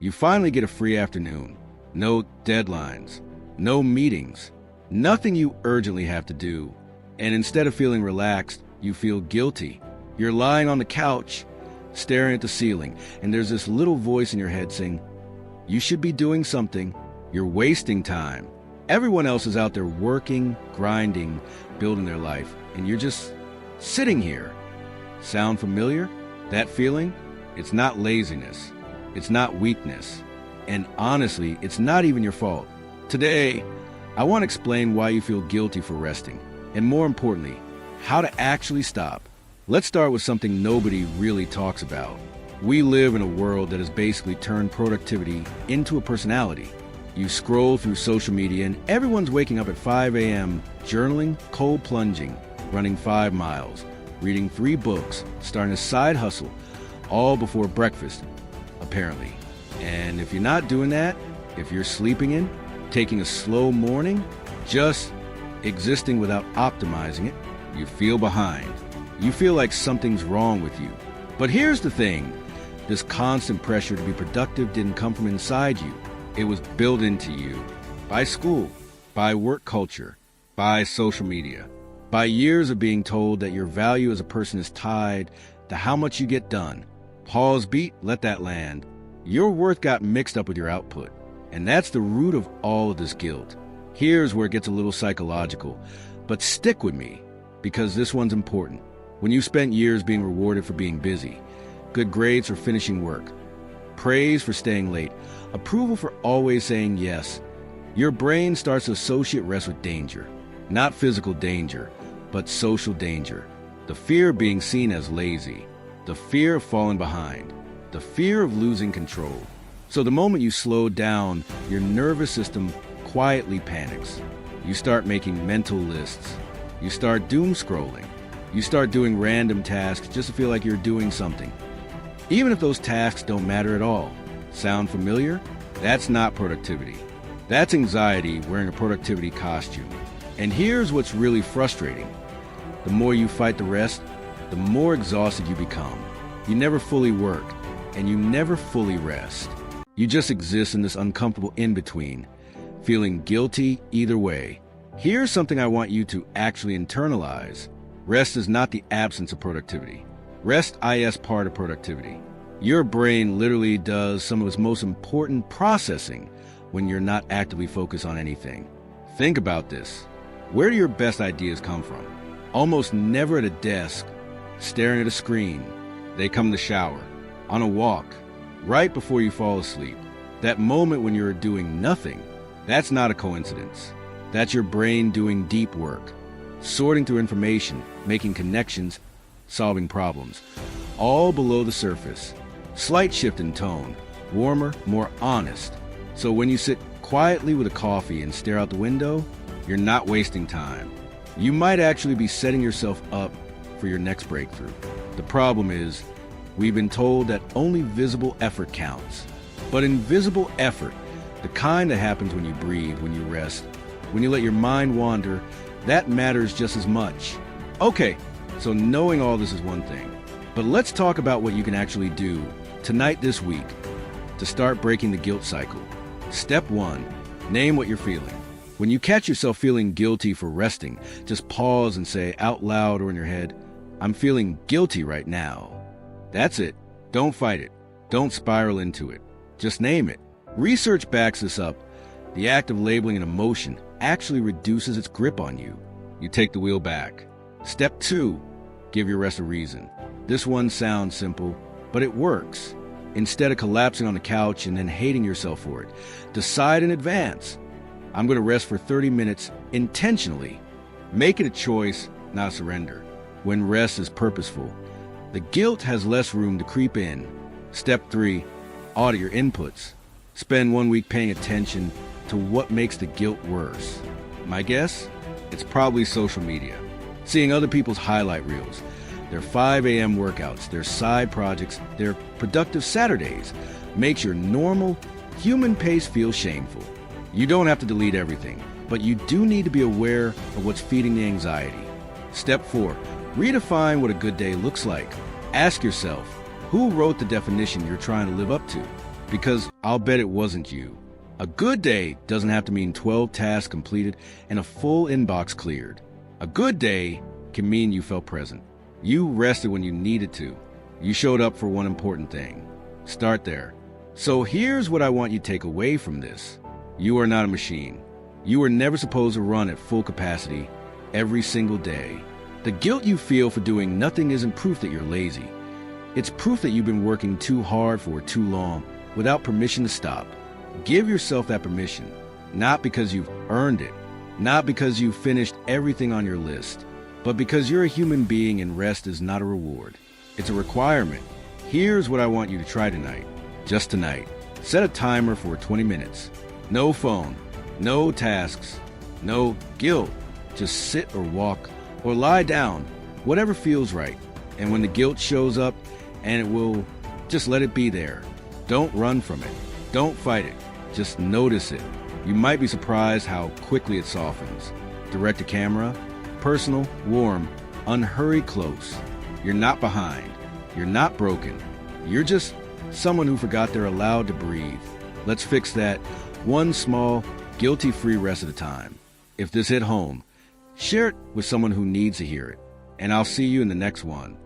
You finally get a free afternoon. No deadlines, no meetings, nothing you urgently have to do. And instead of feeling relaxed, you feel guilty. You're lying on the couch, staring at the ceiling, and there's this little voice in your head saying, you should be doing something. You're wasting time. Everyone else is out there working, grinding, building their life, and you're just sitting here. Sound familiar? That feeling? It's not laziness. It's not weakness. And honestly, it's not even your fault. Today, I want to explain why you feel guilty for resting, and more importantly, how to actually stop. Let's start with something nobody really talks about. We live in a world that has basically turned productivity into a personality. You scroll through social media and everyone's waking up at 5 a.m., journaling, cold plunging, running 5 miles, reading 3 books, starting a side hustle, all before breakfast, apparently. And if you're not doing that, if you're sleeping in, taking a slow morning, just existing without optimizing it, you feel behind. You feel like something's wrong with you. But here's the thing. This constant pressure to be productive didn't come from inside you. It was built into you by school, by work culture, by social media, by years of being told that your value as a person is tied to how much you get done. Pause beat, let that land. Your worth got mixed up with your output. And that's the root of all of this guilt. Here's where it gets a little psychological. But stick with me, because this one's important. When you spent years being rewarded for being busy, good grades for finishing work, praise for staying late, approval for always saying yes, your brain starts to associate rest with danger. Not physical danger, but social danger. The fear of being seen as lazy, the fear of falling behind, the fear of losing control. So the moment you slow down, your nervous system quietly panics. You start making mental lists. You start doom scrolling. You start doing random tasks just to feel like you're doing something, even if those tasks don't matter at all. Sound familiar? That's not productivity. That's anxiety wearing a productivity costume. And here's what's really frustrating. The more you fight the rest, the more exhausted you become. You never fully work, and you never fully rest. You just exist in this uncomfortable in-between, feeling guilty either way. Here's something I want you to actually internalize. Rest is not the absence of productivity. Rest is part of productivity. Your brain literally does some of its most important processing when you're not actively focused on anything. Think about this. Where do your best ideas come from? Almost never at a desk, staring at a screen. They come in the shower, on a walk, right before you fall asleep. That moment when you're doing nothing, that's not a coincidence. That's your brain doing deep work, sorting through information, making connections, solving problems, all below the surface. Slight shift in tone, warmer, more honest. So when you sit quietly with a coffee and stare out the window, you're not wasting time. You might actually be setting yourself up for your next breakthrough. The problem is, we've been told that only visible effort counts. But invisible effort, the kind that happens when you breathe, when you rest, when you let your mind wander, that matters just as much. Okay, so knowing all this is one thing. But let's talk about what you can actually do tonight, this week, to start breaking the guilt cycle. Step 1, name what you're feeling. When you catch yourself feeling guilty for resting, just pause and say out loud or in your head, I'm feeling guilty right now. That's it. Don't fight it. Don't spiral into it. Just name it. Research backs this up. The act of labeling an emotion actually reduces its grip on you. You take the wheel back. Step 2, give your rest a reason. This one sounds simple, but it works. Instead of collapsing on the couch and then hating yourself for it, decide in advance. I'm going to rest for 30 minutes intentionally. Make it a choice, not a surrender. When rest is purposeful, the guilt has less room to creep in. Step 3, audit your inputs. Spend 1 week paying attention to what makes the guilt worse. My guess? It's probably social media. Seeing other people's highlight reels, their 5 a.m. workouts, their side projects, their productive Saturdays makes your normal, human pace feel shameful. You don't have to delete everything, but you do need to be aware of what's feeding the anxiety. Step 4, redefine what a good day looks like. Ask yourself, who wrote the definition you're trying to live up to? because I'll bet it wasn't you. A good day doesn't have to mean 12 tasks completed and a full inbox cleared. A good day can mean you felt present. You rested when you needed to. You showed up for one important thing. Start there. So here's what I want you to take away from this. You are not a machine. You were never supposed to run at full capacity every single day. The guilt you feel for doing nothing isn't proof that you're lazy. It's proof that you've been working too hard for too long without permission to stop. Give yourself that permission, not because you've earned it, not because you've finished everything on your list, but because you're a human being and rest is not a reward. It's a requirement. Here's what I want you to try tonight. Just tonight. Set a timer for 20 minutes. No phone, no tasks, no guilt. Just sit or walk or lie down, whatever feels right. And when the guilt shows up, and it will, just let it be there. Don't run from it. Don't fight it. Just notice it. You might be surprised how quickly it softens. Direct to camera, personal, warm, unhurried, close. You're not behind. You're not broken. You're just someone who forgot they're allowed to breathe. Let's fix that one small, guilty-free rest at a time. If this hit home, share it with someone who needs to hear it. And I'll see you in the next one.